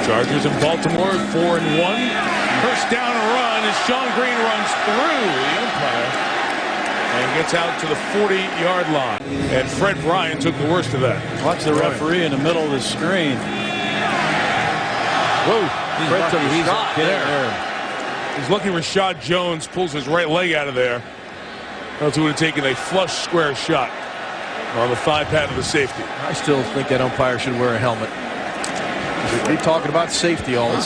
Chargers in Baltimore 4-1. First down and run as Shonn Greene runs through the umpire and gets out to the 40-yard line. And Fred Bryant took the worst of that. Watch the referee in the middle of the screen. Whoa, Fred took a shot there. He's lucky Rashad Jones pulls his right leg out of there. Else he would have taken a flush square shot on the thigh pad of the safety. I still think that umpire should wear a helmet. We're talking about safety all the time.